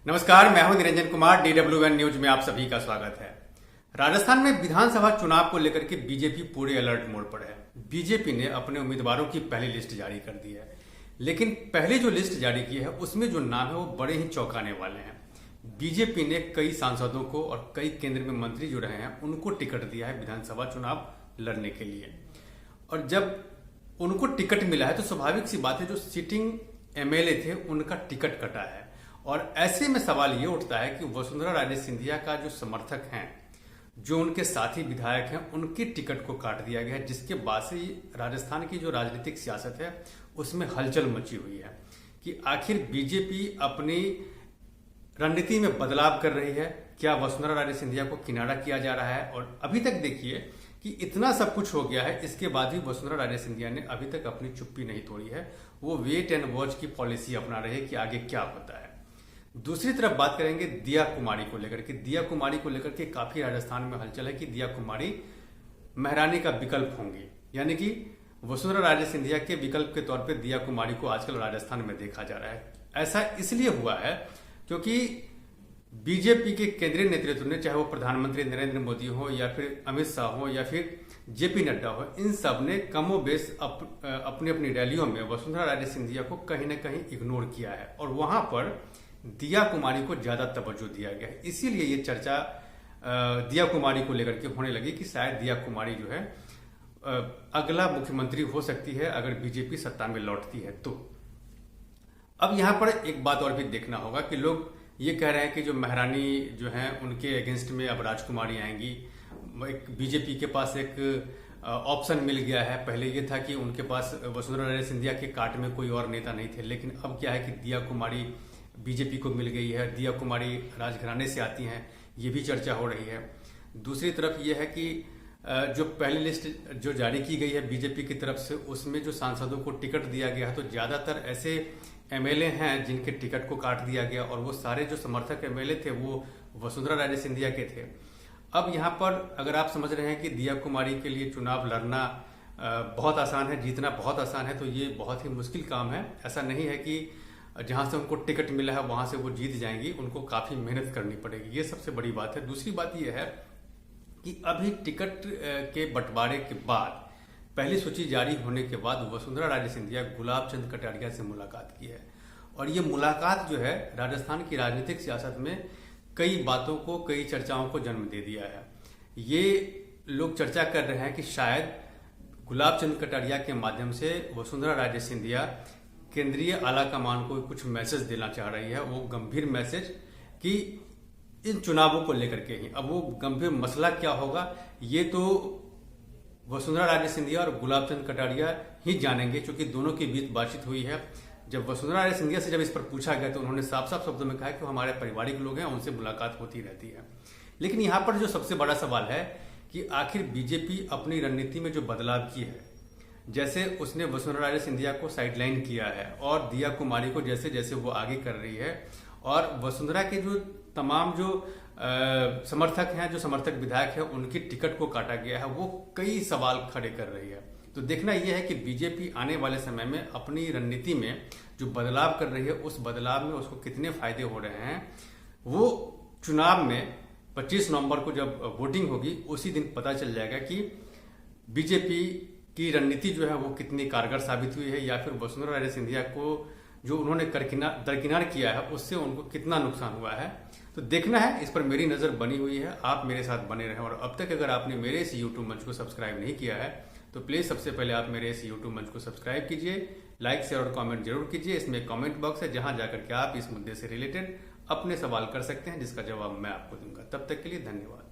नमस्कार, मैं हूं निरंजन कुमार। DWN न्यूज में आप सभी का स्वागत है। राजस्थान में विधानसभा चुनाव को लेकर के बीजेपी पूरे अलर्ट मोड पर है। बीजेपी ने अपने उम्मीदवारों की पहली लिस्ट जारी कर दी है, लेकिन पहले जो लिस्ट जारी की है उसमें जो नाम है वो बड़े ही चौंकाने वाले हैं। बीजेपी ने कई सांसदों को और कई केंद्र में मंत्री जो रहे हैं उनको टिकट दिया है विधानसभा चुनाव लड़ने के लिए। और जब उनको टिकट मिला है तो स्वाभाविक सी बात है, जो सिटिंग MLA थे उनका टिकट कटा है। और ऐसे में सवाल ये उठता है कि वसुंधरा राजे सिंधिया का जो समर्थक हैं, जो उनके साथी विधायक हैं, उनकी टिकट को काट दिया गया है, जिसके बाद से राजस्थान की जो राजनीतिक सियासत है उसमें हलचल मची हुई है कि आखिर बीजेपी अपनी रणनीति में बदलाव कर रही है। क्या वसुंधरा राजे सिंधिया को किनारा किया जा रहा है? और अभी तक देखिए कि इतना सब कुछ हो गया है, इसके बाद भी वसुंधरा राजे सिंधिया ने अभी तक अपनी चुप्पी नहीं तोड़ी है। वो वेट एंड वॉच की पॉलिसी अपना रहे कि आगे क्या होता है। दूसरी तरफ बात करेंगे दिया कुमारी को लेकर के। दिया कुमारी को लेकर के काफी राजस्थान में हलचल है कि दिया कुमारी महारानी का विकल्प होंगी, यानी कि वसुंधरा राजे सिंधिया के विकल्प के तौर पे दिया कुमारी को आजकल राजस्थान में देखा जा रहा है। ऐसा इसलिए हुआ है क्योंकि बीजेपी के केंद्रीय नेतृत्व ने, चाहे वो प्रधानमंत्री नरेंद्र मोदी हो या फिर अमित शाह हो या फिर JP नड्डा हो, इन सब ने कमोबेश अपनी अपनी रैलियों में वसुंधरा राजे सिंधिया को कहीं ना कहीं इग्नोर किया है और वहां पर दिया कुमारी को ज्यादा तवज्जो दिया गया है। इसीलिए ये चर्चा दिया कुमारी को लेकर के होने लगी कि शायद दिया कुमारी जो है अगला मुख्यमंत्री हो सकती है अगर बीजेपी सत्ता में लौटती है तो। अब यहां पर एक बात और भी देखना होगा कि लोग ये कह रहे हैं कि जो महारानी जो है उनके अगेंस्ट में अब राजकुमारी आएंगी। एक बीजेपी के पास एक ऑप्शन मिल गया है। पहले ये था कि उनके पास वसुंधरा राजे सिंधिया के काट में कोई और नेता नहीं थे, लेकिन अब क्या है कि दिया कुमारी बीजेपी को मिल गई है। दिया कुमारी राजघराने से आती हैं, ये भी चर्चा हो रही है। दूसरी तरफ ये है कि जो पहली लिस्ट जो जारी की गई है बीजेपी की तरफ से, उसमें जो सांसदों को टिकट दिया गया है तो ज्यादातर ऐसे MLA हैं जिनके टिकट को काट दिया गया और वो सारे जो समर्थक MLA थे वो वसुंधरा राजे सिंधिया के थे। अब यहाँ पर अगर आप समझ रहे हैं कि दिया कुमारी के लिए चुनाव लड़ना बहुत आसान है, जीतना बहुत आसान है, तो ये बहुत ही मुश्किल काम है। ऐसा नहीं है कि जहां से उनको टिकट मिला है वहां से वो जीत जाएंगी, उनको काफी मेहनत करनी पड़ेगी। ये सबसे बड़ी बात है। दूसरी बात यह है कि अभी टिकट के बंटवारे के बाद, पहली सूची जारी होने के बाद वसुंधरा राजे सिंधिया गुलाब चंद कटारिया से मुलाकात की है और ये मुलाकात जो है राजस्थान की राजनीतिक सियासत में कई बातों को, कई चर्चाओं को जन्म दे दिया है। ये लोग चर्चा कर रहे हैं कि शायद गुलाब चंद कटारिया के माध्यम से वसुंधरा राजे सिंधिया केंद्रीय आला कमान को कुछ मैसेज देना चाह रही है। वो गंभीर मैसेज कि इन चुनावों को लेकर के ही। अब वो गंभीर मसला क्या होगा ये तो वसुंधरा राजे सिंधिया और गुलाब चंद कटारिया ही जानेंगे, क्योंकि दोनों के बीच बातचीत हुई है। जब वसुंधरा राजे सिंधिया से जब इस पर पूछा गया तो उन्होंने साफ साफ शब्दों में कहा कि वो हमारे पारिवारिक लोग हैं, उनसे मुलाकात होती रहती है। लेकिन यहाँ पर जो सबसे बड़ा सवाल है कि आखिर बीजेपी अपनी रणनीति में जो बदलाव की है, जैसे उसने वसुंधरा राजे सिंधिया को साइडलाइन किया है और दिया कुमारी को जैसे जैसे वो आगे कर रही है, और वसुंधरा के जो तमाम जो समर्थक हैं, जो समर्थक विधायक हैं, उनकी टिकट को काटा गया है, वो कई सवाल खड़े कर रही है। तो देखना यह है कि बीजेपी आने वाले समय में अपनी रणनीति में जो बदलाव कर रही है, उस बदलाव में उसको कितने फायदे हो रहे हैं, वो चुनाव में 25 नवंबर को जब वोटिंग होगी उसी दिन पता चल जाएगा कि बीजेपी की रणनीति जो है वो कितनी कारगर साबित हुई है, या फिर वसुंधरा राजे सिंधिया को जो उन्होंने दरकिनार किया है उससे उनको कितना नुकसान हुआ है। तो देखना है, इस पर मेरी नजर बनी हुई है। आप मेरे साथ बने रहें और अब तक अगर आपने मेरे इस YouTube मंच को सब्सक्राइब नहीं किया है तो प्लीज सबसे पहले आप मेरे इस YouTube मंच को सब्सक्राइब कीजिए, लाइक शेयर और कमेंट जरूर कीजिए। इसमें कमेंट बॉक्स है जहां जाकर के आप इस मुद्दे से रिलेटेड अपने सवाल कर सकते हैं, जिसका जवाब मैं आपको दूंगा। तब तक के लिए धन्यवाद।